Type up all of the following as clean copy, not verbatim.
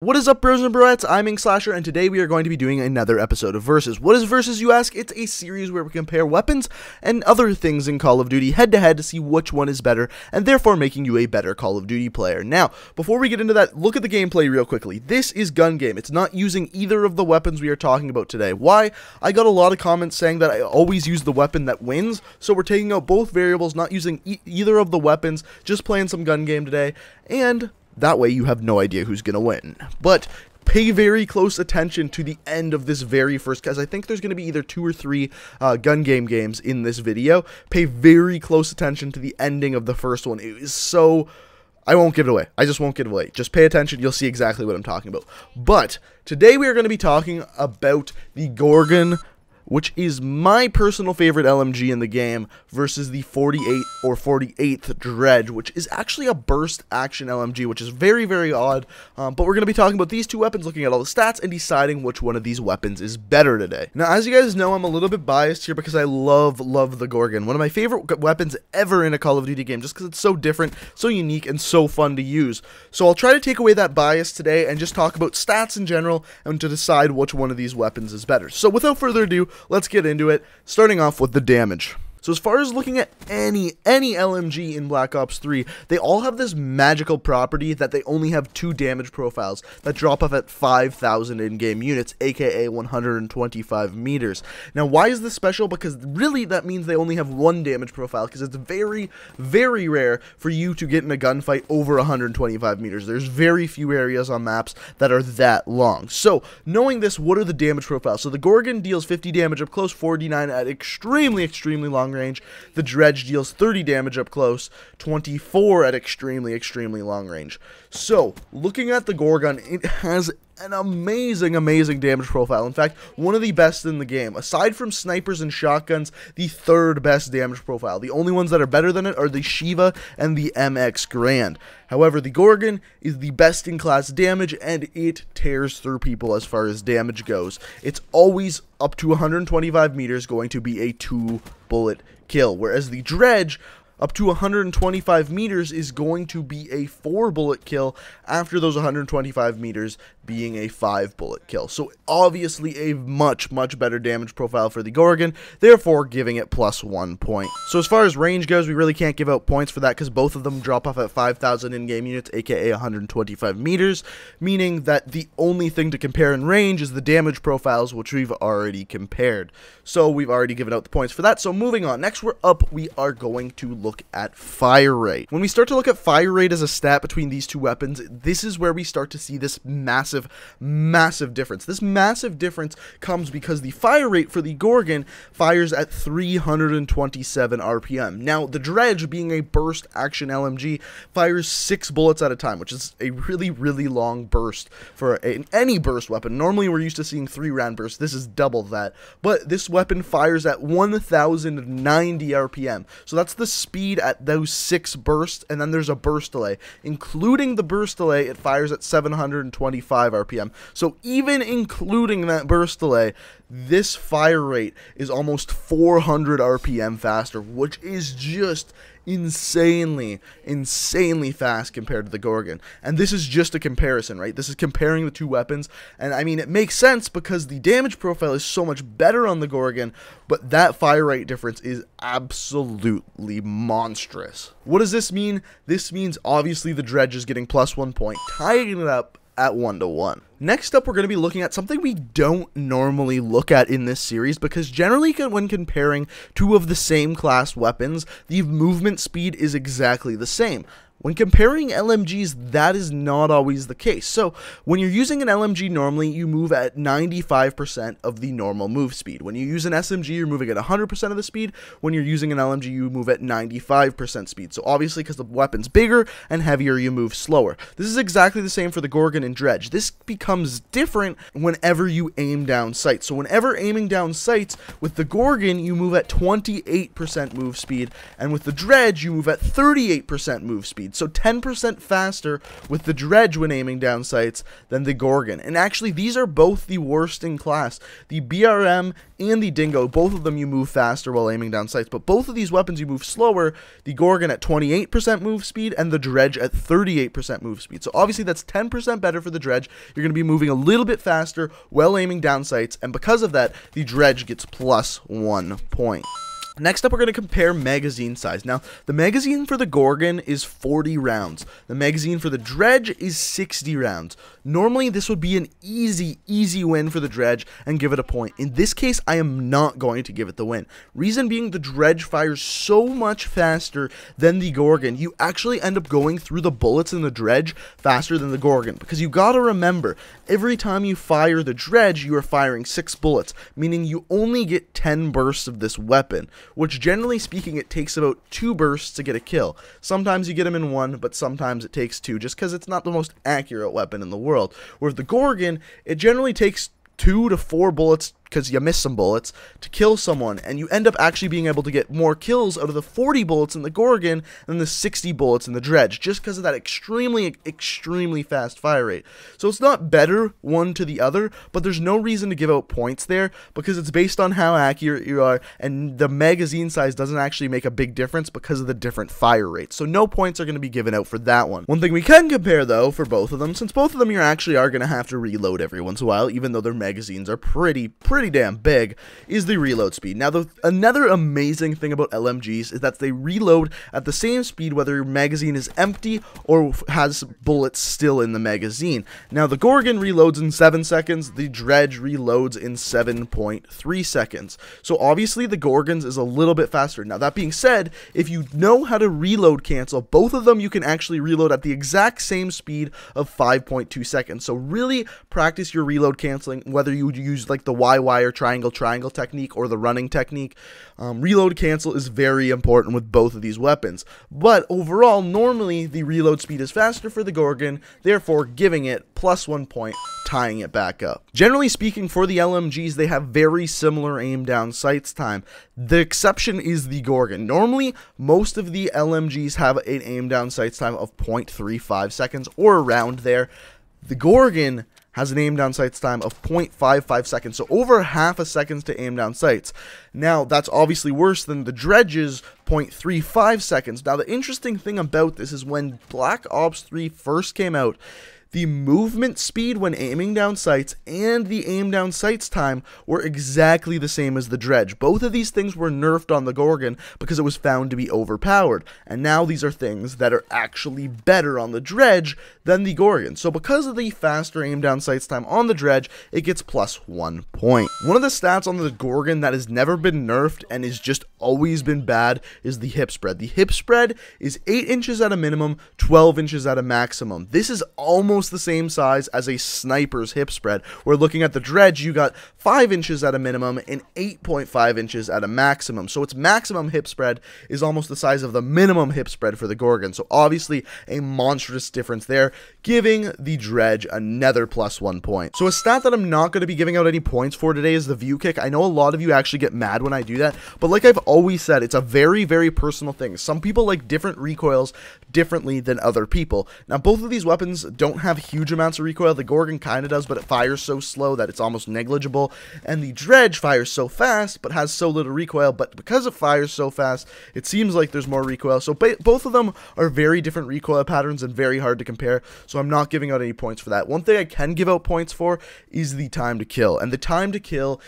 What is up, bros and broettes? I'm Inkslasher, and today we are going to be doing another episode of Versus. What is Versus, you ask? It's a series where we compare weapons and other things in Call of Duty head-to-head to see which one is better, and therefore making you a better Call of Duty player. Now, before we get into that, look at the gameplay real quickly. This is gun game. It's not using either of the weapons we are talking about today. Why? I got a lot of comments saying that I always use the weapon that wins, so we're taking out both variables, not using either of the weapons, just playing some gun game today, and that way you have no idea who's going to win. But pay very close attention to the end of this very first, because I think there's going to be either 2 or 3 gun game games in this video. Pay very close attention to the ending of the first one. It is so... I won't give it away. I just won't give it away. Just pay attention. You'll see exactly what I'm talking about. But today we are going to be talking about the Gorgon, which is my personal favorite LMG in the game, versus the 48 or 48th Dredge, which is actually a burst action LMG, which is very, very odd. But we're going to be talking about these two weapons, looking at all the stats, and deciding which one of these weapons is better today. Now, as you guys know, I'm a little bit biased here because I love the Gorgon. One of my favorite weapons ever in a Call of Duty game, just because it's so different, so unique, and so fun to use. So I'll try to take away that bias today and just talk about stats in general and to decide which one of these weapons is better. So without further ado, let's get into it, starting off with the damage. So as far as looking at any LMG in Black Ops 3, they all have this magical property that they only have 2 damage profiles that drop off at 5,000 in-game units, aka 125 meters. Now, why is this special? Because really that means they only have 1 damage profile, because it's very, very rare for you to get in a gunfight over 125 meters. There's very few areas on maps that are that long. So, knowing this, what are the damage profiles? So the Gorgon deals 50 damage up close, 49 at extremely long range. The Dredge deals 30 damage up close, 24 at extremely long range. So, looking at the Gorgon, it has an amazing damage profile. In fact, one of the best in the game. Aside from snipers and shotguns, the 3rd best damage profile. The only ones that are better than it are the Shiva and the MX Grand. However, the Gorgon is the best in class damage, and it tears through people as far as damage goes. It's always up to 125 meters going to be a 2-bullet kill, whereas the Dredge, up to 125 meters, is going to be a 4-bullet kill after those 125 meters being a 5-bullet kill. So obviously a much better damage profile for the Gorgon, therefore giving it +1 point. So as far as range goes, we really can't give out points for that because both of them drop off at 5,000 in-game units, aka 125 meters, meaning that the only thing to compare in range is the damage profiles, which we've already compared. So we've already given out the points for that. So moving on, next we are going to look at fire rate. When we start to look at fire rate as a stat between these two weapons, this is where we start to see this massive difference. This massive difference comes because the fire rate for the Gorgon fires at 327 RPM. Now, the Dredge, being a burst action LMG, fires 6 bullets at a time, which is a really long burst for any burst weapon. Normally, we're used to seeing 3-round bursts. This is double that. But this weapon fires at 1,090 RPM. So that's the speed at those 6 bursts, and then there's a burst delay. Including the burst delay, it fires at 725 RPM. So even including that burst delay, this fire rate is almost 400 RPM faster, which is just insanely fast compared to the Gorgon. And this is just a comparison, right? This is comparing the two weapons, and I mean, it makes sense because the damage profile is so much better on the Gorgon, but that fire rate difference is absolutely monstrous. What does this mean? This means obviously the Dredge is getting +1 point, tying it up at 1-1. Next up, we're going to be looking at something we don't normally look at in this series, because generally when comparing two of the same class weapons, the movement speed is exactly the same. When comparing LMGs, that is not always the case. So, when you're using an LMG normally, you move at 95% of the normal move speed. When you use an SMG, you're moving at 100% of the speed. When you're using an LMG, you move at 95% speed. So, obviously, because the weapon's bigger and heavier, you move slower. This is exactly the same for the Gorgon and Dredge. This becomes different whenever you aim down sights. So, whenever aiming down sights, with the Gorgon, you move at 28% move speed, and with the Dredge, you move at 38% move speed. speed. So 10% faster with the Dredge when aiming down sights than the Gorgon. And actually, these are both the worst in class. The BRM and the Dingo, both of them you move faster while aiming down sights, but both of these weapons you move slower. The Gorgon at 28% move speed and the Dredge at 38% move speed. So obviously that's 10% better for the Dredge. You're going to be moving a little bit faster while aiming down sights, and because of that, the Dredge gets +1 point. Next up, we're going to compare magazine size. Now, the magazine for the Gorgon is 40 rounds. The magazine for the Dredge is 60 rounds. Normally, this would be an easy win for the Dredge and give it a point. In this case, I am not going to give it the win. Reason being, the Dredge fires so much faster than the Gorgon. You actually end up going through the bullets in the Dredge faster than the Gorgon, because you got to remember, every time you fire the Dredge, you are firing 6 bullets, meaning you only get 10 bursts of this weapon, which generally speaking, it takes about 2 bursts to get a kill. Sometimes you get them in 1, but sometimes it takes 2, just because it's not the most accurate weapon in the world. Where with the Gorgon, it generally takes 2 to 4 bullets, because you miss some bullets, to kill someone, and you end up actually being able to get more kills out of the 40 bullets in the Gorgon than the 60 bullets in the Dredge, just because of that extremely fast fire rate. So it's not better one to the other, but there's no reason to give out points there, because it's based on how accurate you are, and the magazine size doesn't actually make a big difference because of the different fire rates. So no points are going to be given out for that one. One thing we can compare, though, for both of them, since both of them you actually are going to have to reload every once in a while, even though their magazines are pretty damn big, is the reload speed. Now, another amazing thing about LMGs is that they reload at the same speed whether your magazine is empty or has bullets still in the magazine. Now, the Gorgon reloads in 7 seconds, the Dredge reloads in 7.3 seconds. So obviously the Gorgon's is a little bit faster. Now, that being said, if you know how to reload cancel, both of them you can actually reload at the exact same speed of 5.2 seconds. So really practice your reload canceling, whether you use like the YY or triangle technique or the running technique. Reload cancel is very important with both of these weapons, but overall normally the reload speed is faster for the Gorgon, therefore giving it +1 point, tying it back up. Generally speaking, for the LMGs, they have very similar aim down sights time. The exception is the Gorgon. Normally most of the LMGs have an aim down sights time of 0.35 seconds or around there. The Gorgon has an aim down sights time of 0.55 seconds, so over half a second to aim down sights. Now, that's obviously worse than the Dredge's 0.35 seconds. Now, the interesting thing about this is when Black Ops 3 first came out, the movement speed when aiming down sights and the aim down sights time were exactly the same as the Dredge. Both of these things were nerfed on the Gorgon because it was found to be overpowered, and now these are things that are actually better on the Dredge than the Gorgon. So because of the faster aim down sights time on the Dredge, it gets +1 point. One of the stats on the Gorgon that has never been nerfed and has just always been bad is the hip spread. The hip spread is 8 inches at a minimum, 12 inches at a maximum. This is almost the same size as a sniper's hip spread. We're looking at the Dredge, you got 5 inches at a minimum and 8.5 inches at a maximum. So its maximum hip spread is almost the size of the minimum hip spread for the Gorgon. So obviously a monstrous difference there, giving the Dredge another +1 point. So a stat that I'm not going to be giving out any points for today is the view kick. I know a lot of you actually get mad when I do that, but like I've always said, it's a very personal thing. Some people like different recoils differently than other people. Now, both of these weapons don't have huge amounts of recoil. The Gorgon kind of does, but it fires so slow that it's almost negligible, and the Dredge fires so fast but has so little recoil, but because it fires so fast, it seems like there's more recoil. So both of them are very different recoil patterns and very hard to compare, so I'm not giving out any points for that. One thing I can give out points for is the time to kill, and the time to kill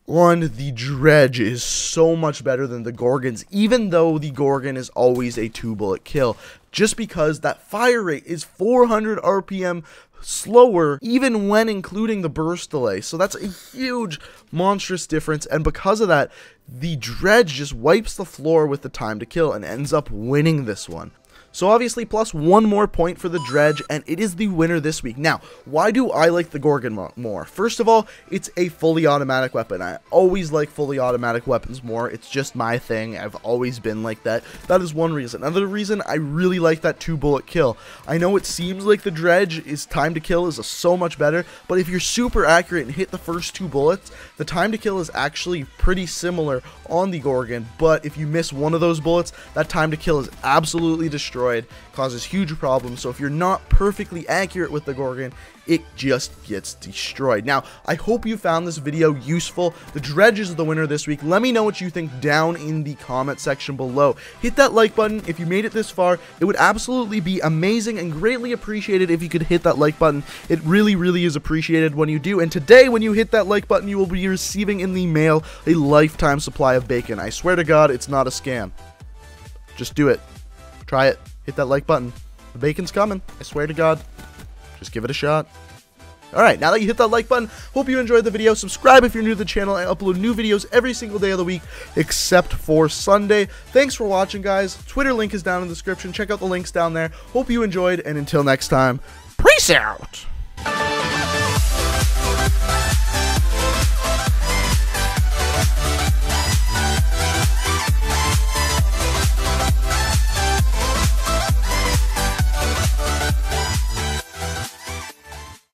on the Dredge is so much better than the Gorgon's, even though the Gorgon is always a 2-bullet kill, just because that fire rate is 400 RPM slower even when including the burst delay. So that's a huge monstrous difference, and because of that, the Dredge just wipes the floor with the time to kill and ends up winning this one. So obviously +1 more point for the Dredge, and it is the winner this week. Now, why do I like the Gorgon more? First of all, it's a fully automatic weapon. I always like fully automatic weapons more. It's just my thing. I've always been like that. That is one reason. Another reason, I really like that 2-bullet kill. I know it seems like the Dredge is time to kill is so much better, but if you're super accurate and hit the first 2 bullets, the time to kill is actually pretty similar on the Gorgon, but if you miss one of those bullets, that time to kill is absolutely destroyed. destroyed, causes huge problems. So if you're not perfectly accurate with the Gorgon, it just gets destroyed. Now, I hope you found this video useful. The Dredge is the winner this week. Let me know what you think down in the comment section below. Hit that like button if you made it this far. It would absolutely be amazing and greatly appreciated if you could hit that like button. It really, really is appreciated when you do. And today, when you hit that like button, you will be receiving in the mail a lifetime supply of bacon. I swear to God, it's not a scam. Just do it. Try it. Hit that like button. The bacon's coming. I swear to God. Just give it a shot. Alright, now that you hit that like button, hope you enjoyed the video. Subscribe if you're new to the channel. I upload new videos every single day of the week, except for Sunday. Thanks for watching, guys. Twitter link is down in the description. Check out the links down there. Hope you enjoyed, and until next time, peace out!